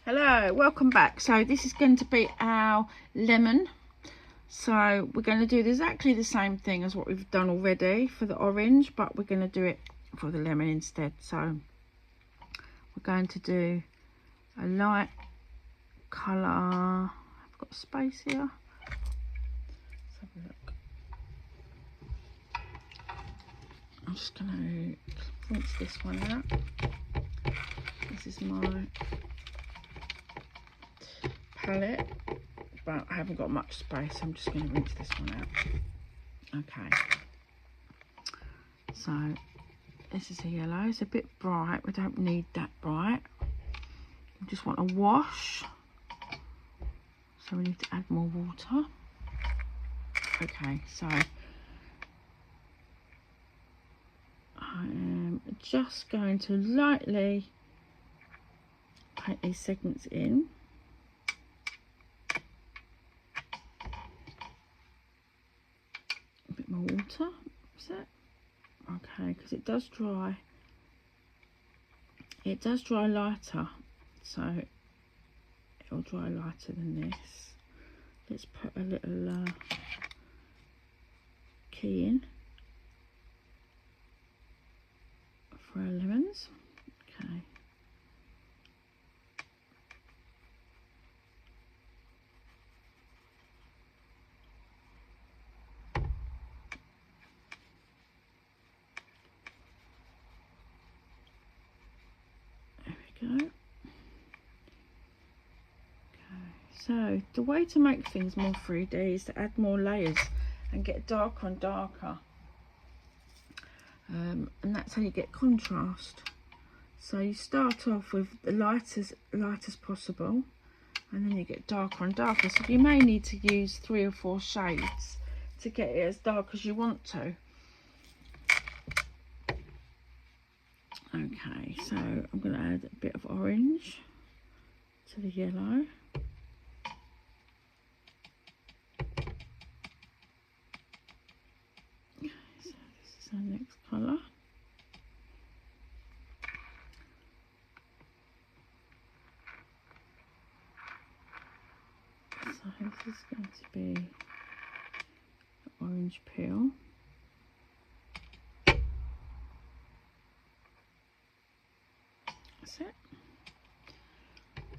Hello, welcome back. So this is going to be our lemon. So we're going to do exactly the same thing as what we've done already for the orange, but we're going to do it for the lemon instead. So we're going to do a light colour. I've got space here. Let's have a look. I'm just going to rinse this one out. This is my palette, but I haven't got much space. I'm just going to rinse this one out. Okay. So this is a yellow. It's a bit bright. We don't need that bright. We just want a wash. So we need to add more water. Okay, so I am just going to lightly paint these segments in. A bit more water, is it? Okay, because it does dry. It does dry lighter, so it'll dry lighter than this. Let's put a little key in for our lemons. Okay. There we go. So the way to make things more 3D is to add more layers and get darker and darker, and that's how you get contrast. So you start off with the light as possible, and then you get darker and darker. So you may need to use 3 or 4 shades to get it as dark as you want to. Okay, so I'm going to add a bit of orange to the yellow. Our next colour. So this is going to be the orange peel. That's it.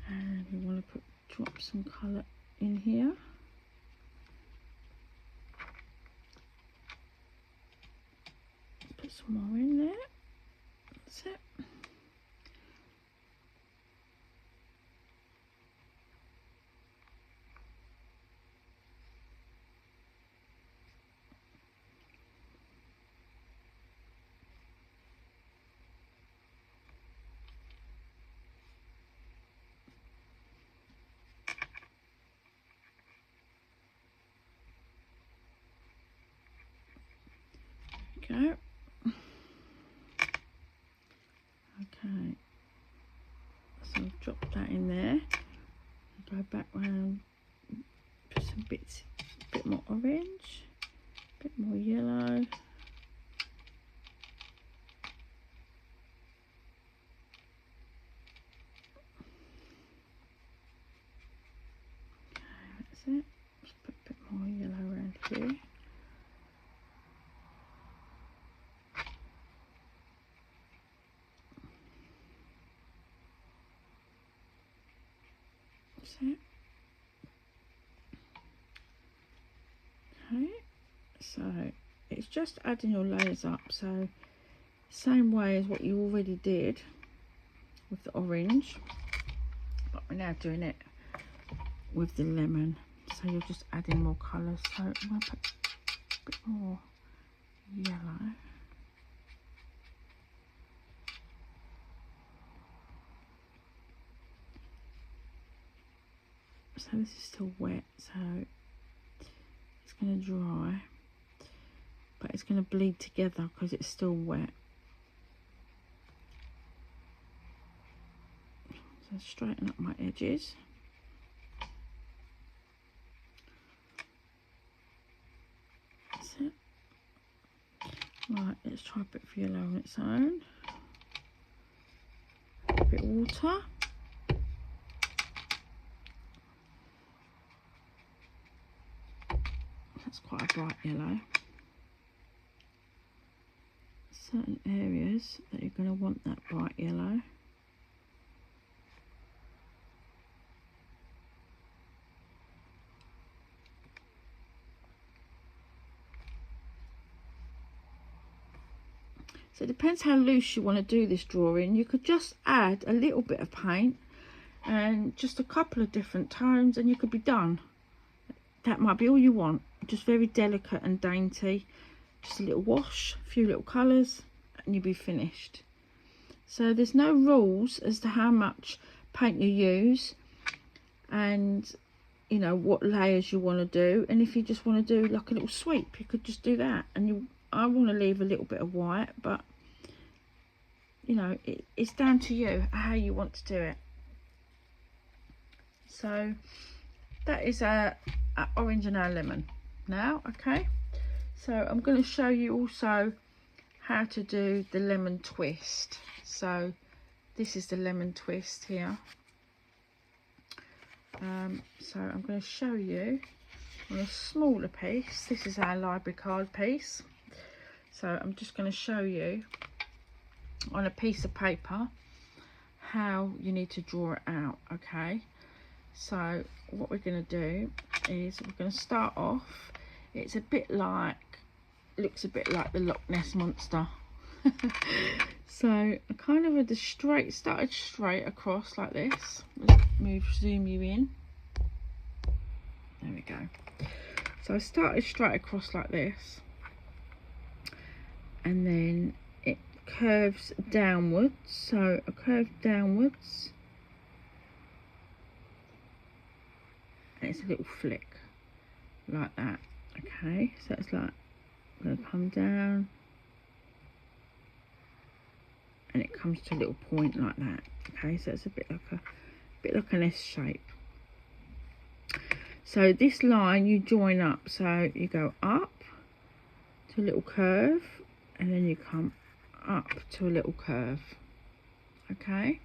And we want to drop some colour in here. Put some more in there. That's it. There we go. Okay, so I've dropped that in there. Go back round, put some bits, a bit more orange, a bit more yellow. Okay, that's it. Just put a bit more yellow around here. It. Okay, so it's just adding your layers up, so same way as what you already did with the orange, but we're now doing it with the lemon. So you're just adding more colours. So I'm going to put a bit more yellow. So this is still wet, so it's going to dry, but it's going to bleed together because it's still wet. So straighten up my edges. That's it. Right, let's try a bit of yellow on its own. A bit of water. That's quite a bright yellow. Certain areas that you're going to want that bright yellow. So it depends how loose you want to do this drawing. You could just add a little bit of paint and just a couple of different tones and you could be done. That might be all you want. Just very delicate and dainty. Just a little wash, a few little colours, and you'll be finished. So there's no rules as to how much paint you use and you know what layers you want to do. And if you just want to do like a little sweep, you could just do that. And I want to leave a little bit of white, but you know it's down to you how you want to do it. So that is a orange and our lemon now. Okay, so I'm going to show you also how to do the lemon twist. So this is the lemon twist here. So I'm going to show you on a smaller piece. This is our library card piece. So I'm just going to show you on a piece of paper how you need to draw it out. Okay, so what we're going to do is we're going to start off. It's a bit like, looks a bit like the Loch Ness monster. So I kind of started straight across like this. Zoom you in. There we go. So I started straight across like this, and then it curves downwards. So I curve downwards, and it's a little flick like that. Okay, so it's like I'm going to come down, and it comes to a little point like that. Okay, so it's a bit like an S shape. So this line you join up, so you go up to a little curve and then you come up to a little curve. Okay,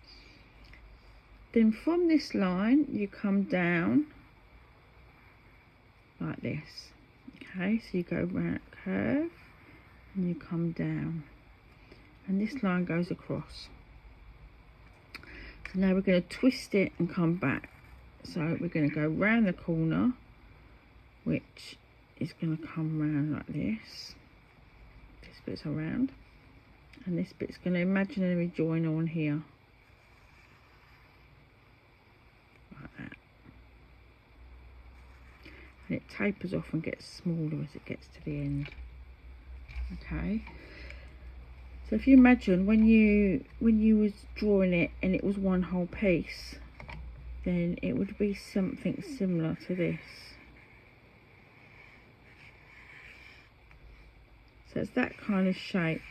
then from this line you come down like this. Okay, so you go round curve and you come down, and this line goes across. So now we're going to twist it and come back. So we're going to go round the corner, which is going to come round like this. This bit's around, and this bit's going to imaginary join on here like that, and it tapers off and gets smaller as it gets to the end. Okay, so if you imagine when you was drawing it and it was one whole piece, then it would be something similar to this. So it's that kind of shape.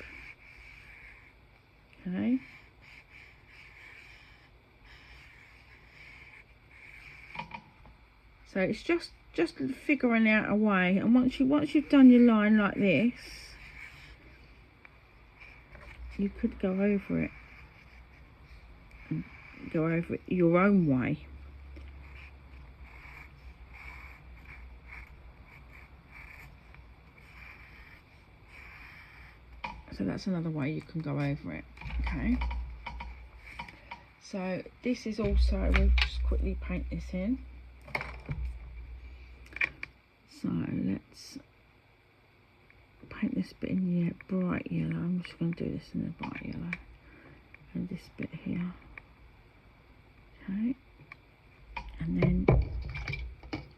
Okay, so it's just figuring out a way, and once you've done your line like this, you could go over it and go over it your own way. So that's another way you can go over it. Okay, so this is also, we'll just quickly paint this in. So let's paint this bit in bright yellow. I'm just going to do this in the bright yellow, and this bit here. Okay, and then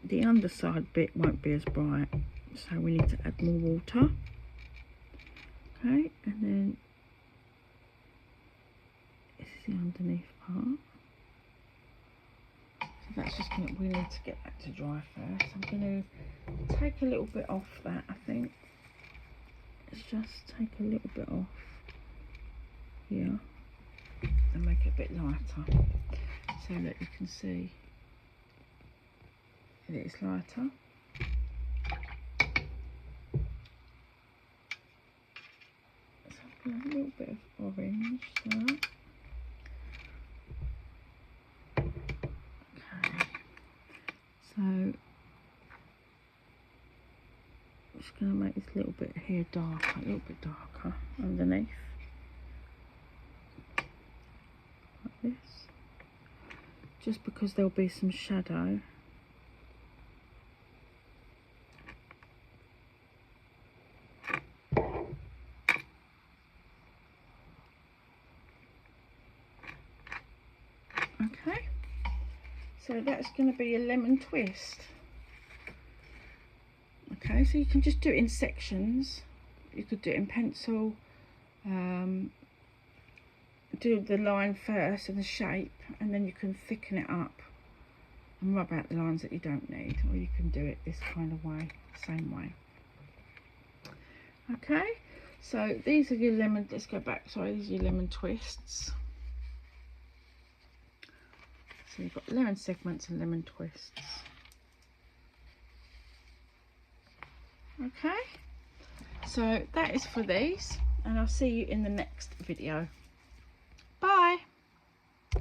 the underside bit won't be as bright, so we need to add more water. Okay, and then this is the underneath part. So that's just going to, we need to get that to dry first. I'm going to take a little bit off that, I think. Let's just take a little bit off here and make it a bit lighter so that you can see that it's lighter. So a little bit of orange there. Okay, so just going to make this little bit here darker, a little bit darker underneath. Like this. Just because there'll be some shadow. Okay, so that's going to be a lemon twist. Okay, so you can just do it in sections. You could do it in pencil, do the line first and the shape, and then you can thicken it up and rub out the lines that you don't need, or you can do it this kind of way, same way. Okay, so these are your lemon, let's go back, sorry, these are your lemon twists. So you've got lemon segments and lemon twists. Okay, so that is for these, and I'll see you in the next video.